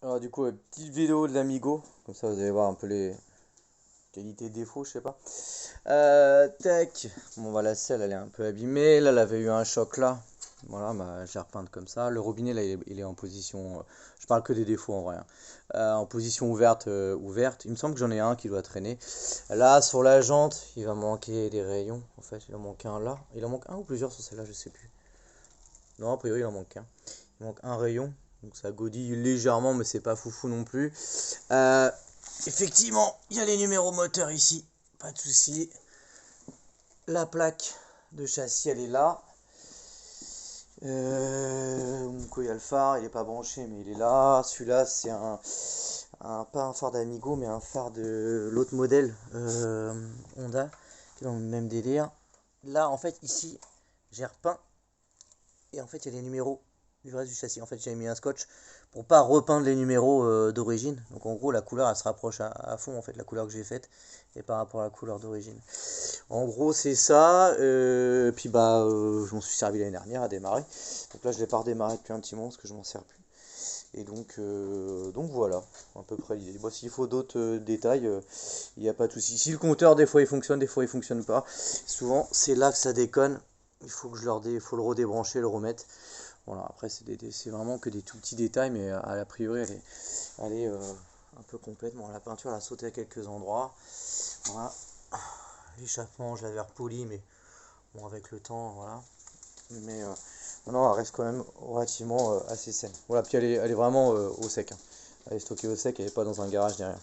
Alors du coup, petite vidéo de l'Amigo, comme ça vous allez voir un peu les qualités défauts, je sais pas. Tac, bon voilà, la selle elle est un peu abîmée, là elle avait eu un choc là, voilà, bah, je l'ai repeinte comme ça. Le robinet là il est en position, je parle que des défauts en vrai, hein. En position ouverte, ouverte, il me semble que j'en ai un qui doit traîner. Là sur la jante, il va manquer des rayons, en fait il en manque un là, il en manque un ou plusieurs sur celle-là, je sais plus. Non, a priori il en manque un. Il manque un rayon, donc ça godille légèrement, mais c'est pas foufou non plus. Euh, Effectivement, il y a les numéros moteurs ici, pas de souci. La plaque de châssis, elle est là. Donc il y a le phare, il est pas branché, mais il est là. Celui-là, c'est pas un phare d'Amigo, mais un phare de l'autre modèle Honda, qui est dans le même délire. Là, en fait, ici, j'ai repeint. Et en fait, il y a les numéros du reste du châssis. En fait, j'ai mis un scotch pour pas repeindre les numéros d'origine. Donc en gros, la couleur, elle se rapproche à fond, en fait, la couleur que j'ai faite, et par rapport à la couleur d'origine. En gros, c'est ça. Puis bah, je m'en suis servi l'année dernière à démarrer. Donc là, je l'ai pas redémarré depuis un petit moment parce que je m'en sers plus. Et donc voilà, à peu près l'idée. Bon, s'il faut d'autres détails, il n'y a pas de souci. Si le compteur, des fois il fonctionne, des fois il fonctionne pas. Souvent, c'est là que ça déconne. Il faut que il faut le redébrancher, le remettre. Voilà, après, c'est vraiment que des tout petits détails, mais à la priori, elle est un peu complète. Bon, la peinture, elle a sauté à quelques endroits. Voilà. L'échappement, je l'avais repoli, mais bon, avec le temps, voilà. Mais non, elle reste quand même relativement assez saine. Voilà, puis elle est vraiment au sec, hein. Elle est stockée au sec, elle n'est pas dans un garage derrière.